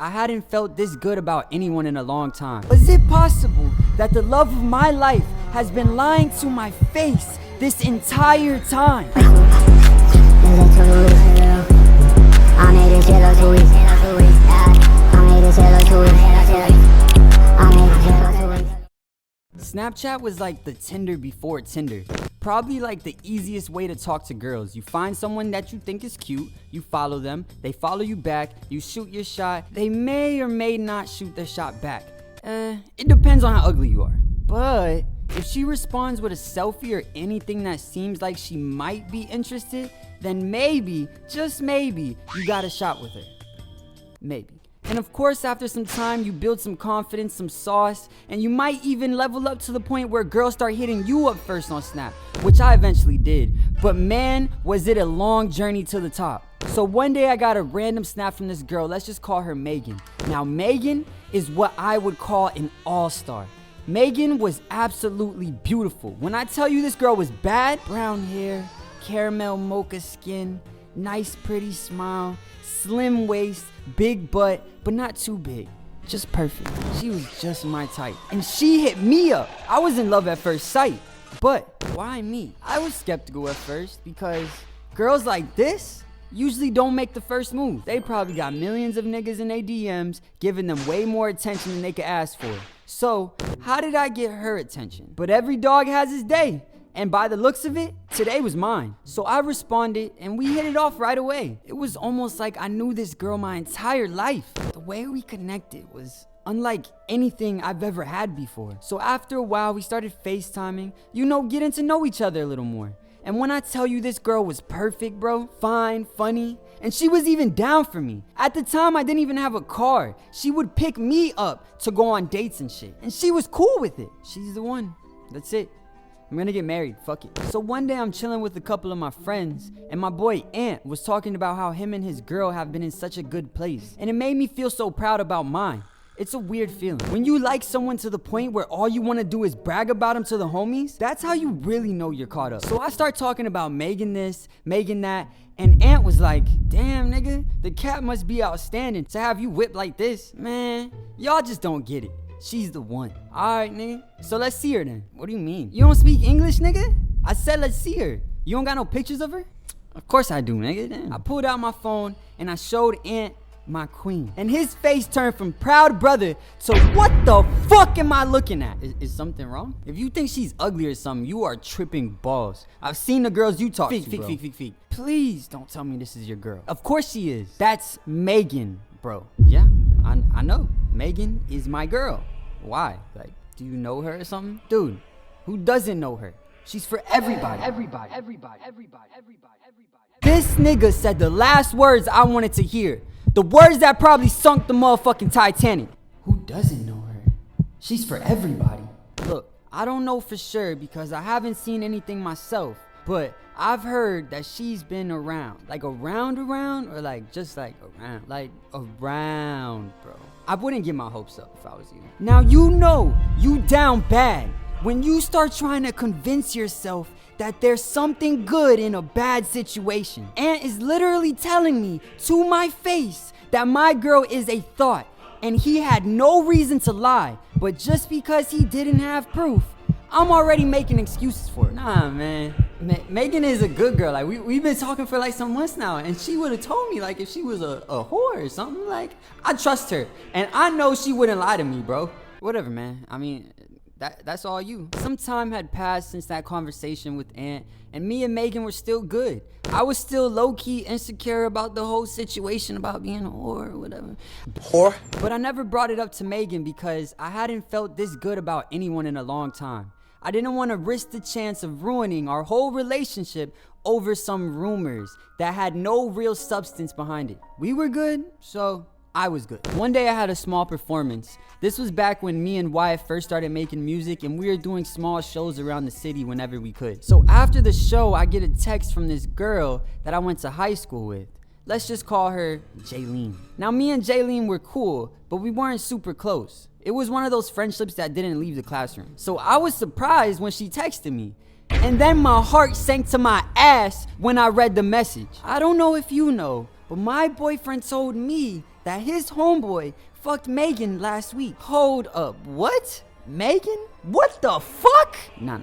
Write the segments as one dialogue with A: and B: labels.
A: I hadn't felt this good about anyone in a long time. Is it possible that the love of my life has been lying to my face this entire time? Snapchat was like the Tinder before Tinder. Probably like the easiest way to talk to girls. You find someone that you think is cute, you follow them, they follow you back, you shoot your shot, they may or may not shoot their shot back. It depends on how ugly you are. But if she responds with a selfie or anything that seems like she might be interested, then maybe, just maybe, you got a shot with her. Maybe. And of course, after some time, you build some confidence, some sauce, and you might even level up to the point where girls start hitting you up first on Snap, which I eventually did. But man, was it a long journey to the top. So one day I got a random snap from this girl, let's just call her Megan. Now Megan is what I would call an all-star. Megan was absolutely beautiful. When I tell you this girl was bad, brown hair, caramel mocha skin, nice pretty smile, slim waist, big butt, but not too big. Just perfect. She was just my type. And she hit me up. I was in love at first sight. But why me? I was skeptical at first because girls like this usually don't make the first move. They probably got millions of niggas in their DMs giving them way more attention than they could ask for. So how did I get her attention? But every dog has his day. And by the looks of it, today was mine. So I responded and we hit it off right away. It was almost like I knew this girl my entire life. The way we connected was unlike anything I've ever had before. So after a while, we started FaceTiming, getting to know each other a little more. And when I tell you this girl was perfect, bro, fine, funny, and she was even down for me. At the time, I didn't even have a car. She would pick me up to go on dates and shit. And she was cool with it. She's the one. That's it. I'm gonna get married, fuck it. So one day I'm chilling with a couple of my friends, and my boy Ant was talking about how him and his girl have been in such a good place. And it made me feel so proud about mine. It's a weird feeling. When you like someone to the point where all you wanna do is brag about them to the homies, that's how you really know you're caught up. So I start talking about Megan this, Megan that, and Ant was like, damn nigga, the cat must be outstanding to have you whipped like this. Man, y'all just don't get it. She's the one. Alright, nigga. So let's see her then. What do you mean? You don't speak English, nigga? I said let's see her. You don't got no pictures of her? Of course I do, nigga. Damn. I pulled out my phone and I showed Ant my queen. And his face turned from proud brother to what the fuck am I looking at? Is something wrong? If you think she's ugly or something, you are tripping balls. I've seen the girls you talk to, bro. Please don't tell me this is your girl. Of course she is. That's Megan, bro. Yeah, I know. Megan is my girl. Why? Like, do you know her or something? Dude, who doesn't know her? She's for everybody. Everybody. This nigga said the last words I wanted to hear. The words that probably sunk the motherfucking Titanic. Who doesn't know her? She's for everybody. Look, I don't know for sure because I haven't seen anything myself, but I've heard that she's been around. Like around, or like just like around? Like around, bro. I wouldn't get my hopes up if I was you. Now you know you down bad when you start trying to convince yourself that there's something good in a bad situation. Ant is literally telling me to my face that my girl is a thought, and he had no reason to lie, but just because he didn't have proof, I'm already making excuses for her. Nah, man. Megan is a good girl. Like we've been talking for like some months now, and she would have told me like if she was a whore or something. Like I trust her, and I know she wouldn't lie to me, bro. Whatever, man. I mean, that's all you. Some time had passed since that conversation with Ant, and me and Megan were still good. I was still low-key insecure about the whole situation about being a whore or whatever. Whore? But I never brought it up to Megan because I hadn't felt this good about anyone in a long time. I didn't want to risk the chance of ruining our whole relationship over some rumors that had no real substance behind it. We were good, so I was good. One day I had a small performance. This was back when me and Wyatt first started making music, and we were doing small shows around the city whenever we could. So after the show, I get a text from this girl that I went to high school with. Let's just call her Jaylene. Now me and Jaylene were cool, but we weren't super close. It was one of those friendships that didn't leave the classroom. So I was surprised when she texted me. And then my heart sank to my ass when I read the message. I don't know if you know, but my boyfriend told me that his homeboy fucked Megan last week. Hold up, what? Megan? What the fuck? No.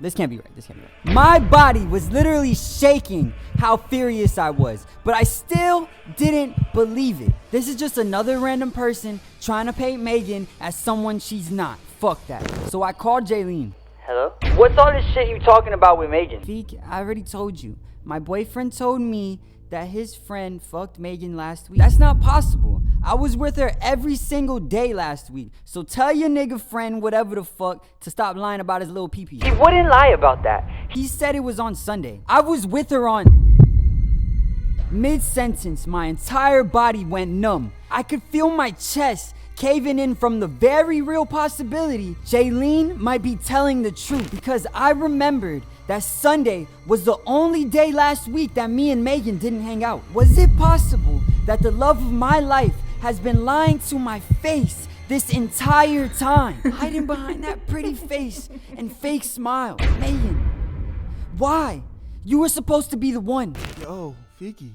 A: This can't be right. My body was literally shaking how furious I was, but I still didn't believe it. This is just another random person trying to paint Megan as someone she's not. Fuck that. So I called Jaylene.
B: Hello? What's all this shit you talking about with Megan?
A: Feek, I already told you. My boyfriend told me that his friend fucked Megan last week. That's not possible. I was with her every single day last week. So tell your nigga friend whatever the fuck to stop lying about his little pee-pee.
B: He wouldn't lie about that.
A: He said it was on Sunday. I was with her on... Mid-sentence, my entire body went numb. I could feel my chest caving in from the very real possibility Jaylene might be telling the truth, because I remembered that Sunday was the only day last week that me and Megan didn't hang out. Was it possible that the love of my life has been lying to my face this entire time, hiding behind that pretty face and fake smile? Megan, why? You were supposed to be the one.
C: Yo, Feeky,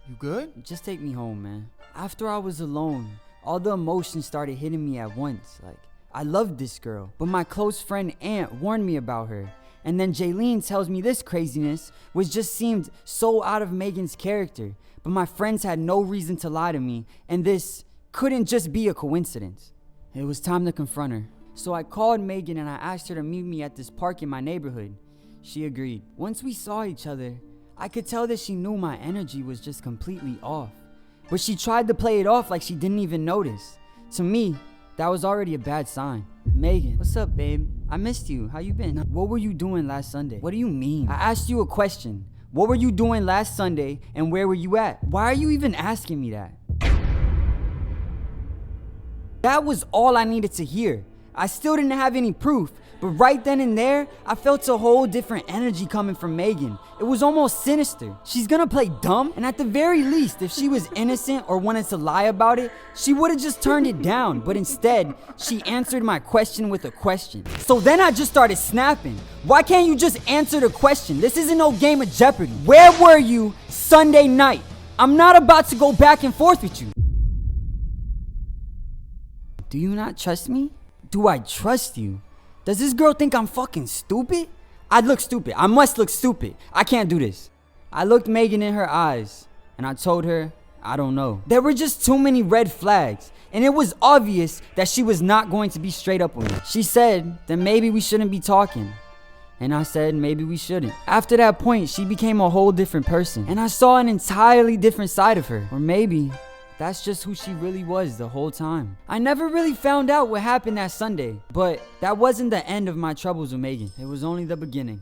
C: you good?
A: Just take me home, man. After I was alone, all the emotions started hitting me at once. Like, I loved this girl, but my close friend Ant warned me about her. And then Jaylene tells me this craziness, which just seemed so out of Megan's character. But my friends had no reason to lie to me, and this couldn't just be a coincidence. It was time to confront her. So I called Megan and I asked her to meet me at this park in my neighborhood. She agreed. Once we saw each other, I could tell that she knew my energy was just completely off. But she tried to play it off like she didn't even notice. To me, that was already a bad sign. Megan, what's up, babe? I missed you. How you been? What were you doing last Sunday? What do you mean? I asked you a question. What were you doing last Sunday and where were you at? Why are you even asking me that? That was all I needed to hear. I still didn't have any proof, but right then and there, I felt a whole different energy coming from Megan. It was almost sinister. She's gonna play dumb, and at the very least, if she was innocent or wanted to lie about it, she would've just turned it down, but instead, she answered my question with a question. So then I just started snapping. Why can't you just answer the question? This isn't no game of Jeopardy. Where were you Sunday night? I'm not about to go back and forth with you. Do you not trust me? Do I trust you? Does this girl think I'm fucking stupid? I look stupid. I must look stupid. I can't do this. I looked Megan in her eyes and I told her, I don't know. There were just too many red flags, and it was obvious that she was not going to be straight up with me. She said that maybe we shouldn't be talking, and I said maybe we shouldn't. After that point, she became a whole different person, and I saw an entirely different side of her. Or maybe that's just who she really was the whole time. I never really found out what happened that Sunday, but that wasn't the end of my troubles with Megan. It was only the beginning.